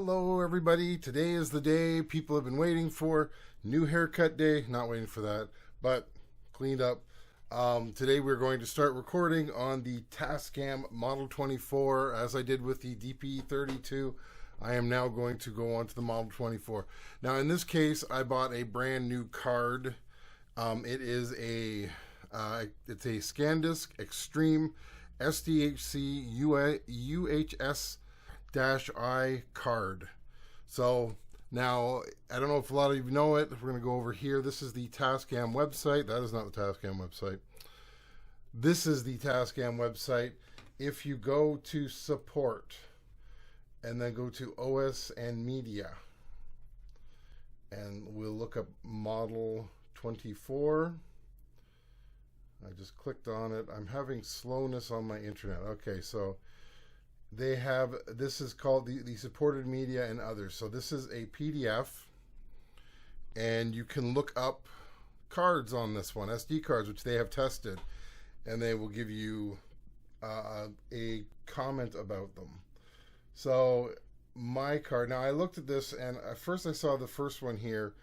Hello everybody, today is the day people have been waiting for. New haircut day, not waiting for that, but cleaned up. Today we're going to start recording on the Tascam Model 24. As I did with the DP32, I am now going to go on to the Model 24. Now in this case, I bought a brand new card. It's a SanDisk Extreme SDHC UHS-I card. So now, I don't know if a lot of you know it. We're going to go over here. This is the Tascam website. That is not the Tascam website. This is the Tascam website. If you go to support and then go to OS and media, and we'll look up Model 24. I just clicked on it. I'm having slowness on my internet. Okay, so they have, this is called the supported media and others. So this is a PDF, and you can look up cards on this one, SD cards, which they have tested, and they will give you a comment about them. So my card, now I looked at this, and at first I saw the first one here,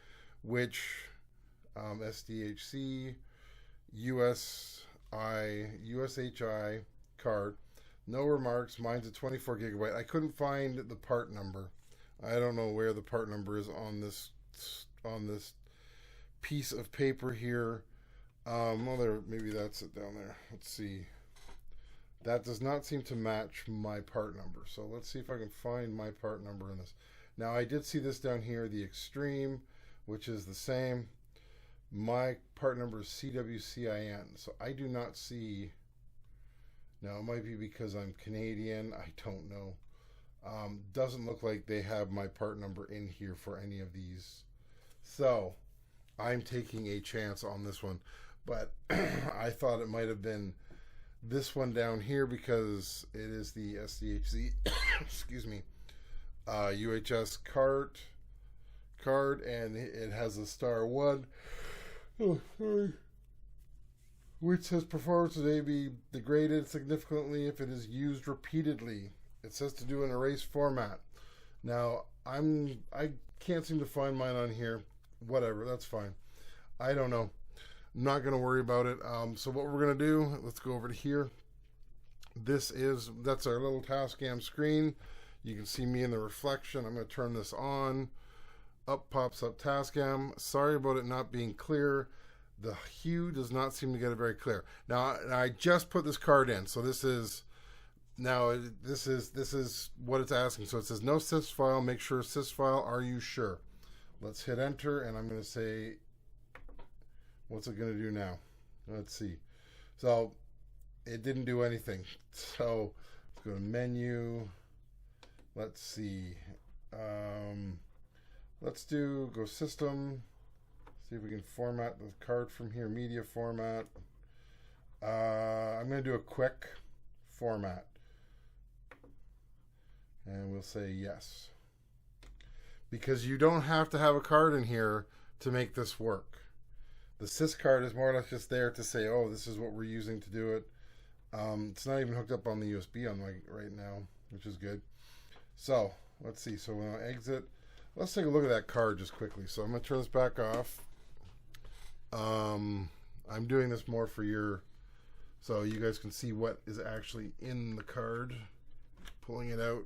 which SDHC USHI card. No remarks. Mine's a 24 gigabyte. I couldn't find the part number. I don't know where the part number is on this piece of paper here. Well, there, maybe that's it down there. Let's see. That does not seem to match my part number. So let's see if I can find my part number in this. Now I did see this down here, the Extreme, which is the same. My part number is CWCIN. So I do not see. Now, it might be because I'm Canadian. I don't know. Doesn't look like they have my part number in here for any of these. So, I'm taking a chance on this one. But I thought it might have been this one down here because it is the SDHC, excuse me, UHS card, and it has a star 1. Oh, sorry. Which says performance today be degraded significantly if it is used repeatedly. It says to do an erase format. Now I can't seem to find mine on here. Whatever, that's fine. I don't know. I'm not going to worry about it. So what we're going to do, let's go over to here. That's our little Tascam screen. You can see me in the reflection. I'm going to turn this on. Up pops up Tascam. Sorry about it not being clear. The hue does not seem to get it very clear. Now I just put this card in, so this is what it's asking. So it says no sys file. Make sure sys file. Are you sure? Let's hit enter, and I'm going to say, what's it going to do now? Let's see. So it didn't do anything. So let's go to menu. Let's see. Let's go system. See if we can format the card from here. Media format. I'm going to do a quick format. And we'll say yes. Because you don't have to have a card in here to make this work. The sys card is more or less just there to say, oh, this is what we're using to do it. It's not even hooked up on the USB on right now, which is good. So, let's see. So when I exit, let's take a look at that card just quickly. So I'm going to turn this back off. I'm doing this more for so you guys can see what is actually in the card. Pulling it out,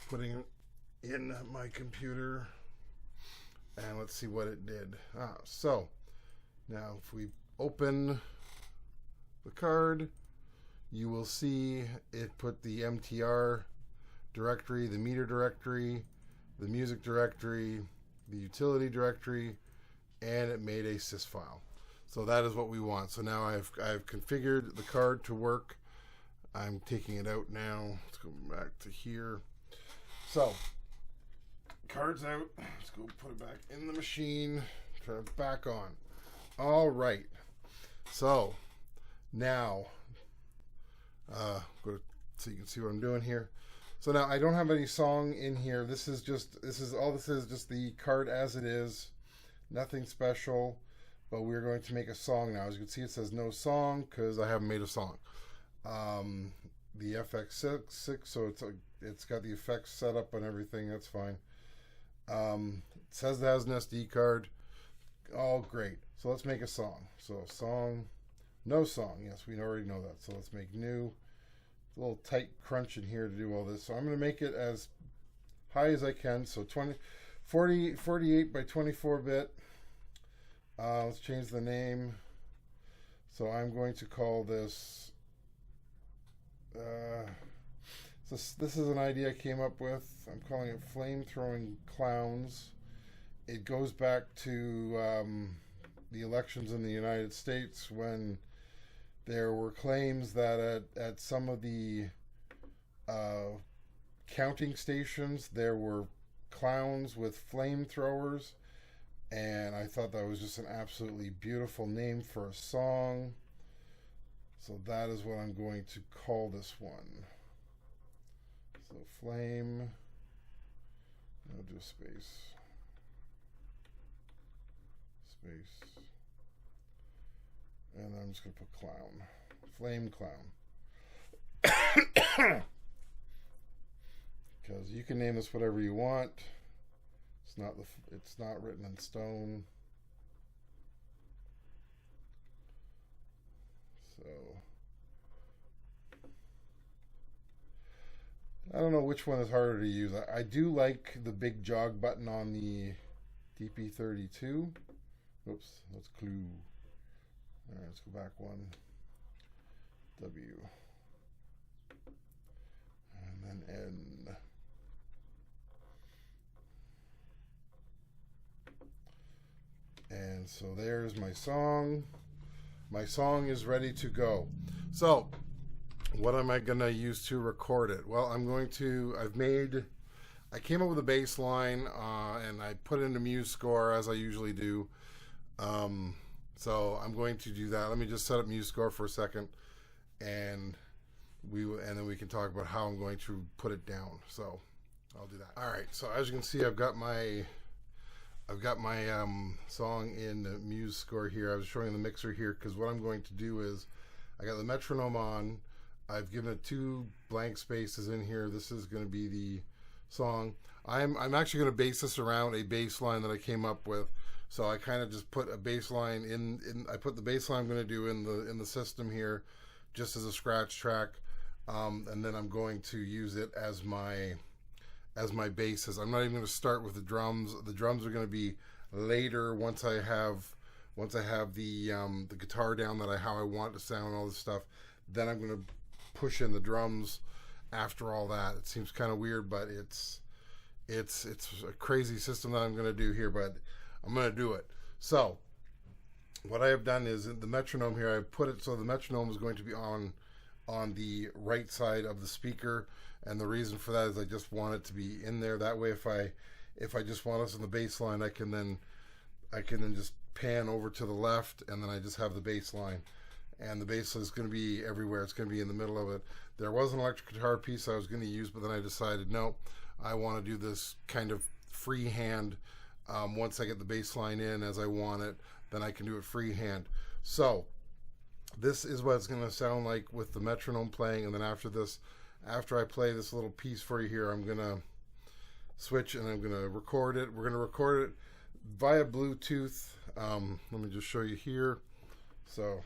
putting it in my computer, and let's see what it did. So now if we open the card, you will see it put the MTR directory, the meter directory, the music directory, the utility directory, and it made a sys file. So that is what we want. So now I've configured the card to work. I'm taking it out now. Let's go back to here. So card's out. Let's go put it back in the machine. Turn it back on. All right. So now go so you can see what I'm doing here. So now I don't have any song in here. This is just the card as it is. Nothing special, but we're going to make a song now. As you can see, it says no song because I haven't made a song. the FX6, so it's got the effects set up and everything. That's fine. It says it has an SD card. All great. So let's make a song. So song, no song. Yes, we already know that. So let's make new. A little tight crunch in here to do all this. So I'm going to make it as high as I can. So 48 by 24 bit. Let's change the name. So I'm going to call this. This is an idea I came up with. I'm calling it Flamethrowing Clowns. It goes back to the elections in the United States when there were claims that at some of the counting stations there were clowns with flamethrowers, and I thought that was just an absolutely beautiful name for a song. So that is what I'm going to call this one. So flame, I'll do a space, and I'm just going to put clown, flame clown. Because you can name this whatever you want. It's not written in stone. So I don't know which one is harder to use. I do like the big jog button on the DP32. Oops, that's clue. All right, let's go back one. W. And then N. And so there's my song. My song is ready to go. So what am I going to use to record it? Well, I came up with a bass line and I put in a MuseScore as I usually do. So I'm going to do that. Let me just set up MuseScore for a second, and then we can talk about how I'm going to put it down. So I'll do that. All right. So as you can see, I've got my song in MuseScore here. I was showing the mixer here because what I'm going to do is I got the metronome on. I've given it 2 blank spaces in here. This is going to be the song. I'm actually going to base this around a bass line that I came up with. So I kind of just put a bass line in. I put the bass line I'm going to do in the system here, just as a scratch track, and then I'm going to use it as my basses. I'm not even going to start with the drums. The drums are going to be later once I have the guitar down how I want it to sound and all this stuff. Then I'm going to push in the drums after all that. It seems kind of weird, but it's a crazy system that I'm going to do here, but I'm going to do it. So what I have done is in the metronome here, I put it so the metronome is going to be on the right side of the speaker, and the reason for that is I just want it to be in there. That way, if I just want us on the bass line, I can then just pan over to the left, and then I just have the bass line, and the bass is going to be everywhere. It's going to be in the middle of it. There was an electric guitar piece I was going to use, but then I decided no, I want to do this kind of freehand. Once I get the bass line in as I want it, then I can do it freehand. So this is what it's going to sound like with the metronome playing, and then after I play this little piece for you here, I'm going to switch and I'm going to record it. We're going to record it via Bluetooth. Let me just show you here. So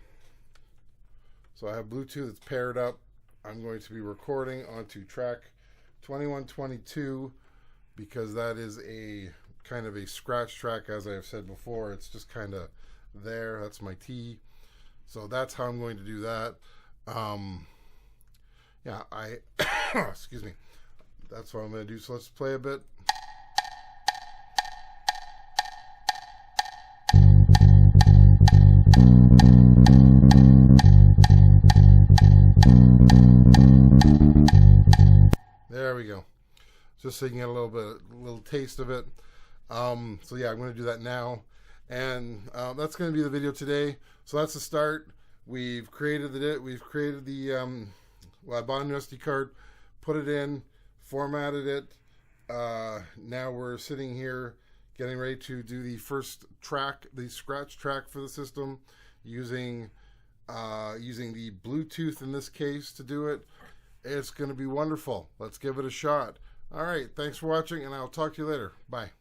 I have Bluetooth, it's paired up. I'm going to be recording onto track 2122 because that is a kind of a scratch track, as I have said before. It's just kind of there. That's my T. So that's how I'm going to do that. Yeah, excuse me. That's what I'm going to do. So let's play a bit. There we go. Just so you can get a little taste of it. So yeah, I'm going to do that now, and that's going to be the video today. So that's the start. We've created the well, I bought a new SD card, put it in, formatted it. Now we're sitting here getting ready to do the first track, the scratch track for the system, using the Bluetooth in this case to do it. It's going to be wonderful. Let's give it a shot. All right. Thanks for watching, and I'll talk to you later. Bye.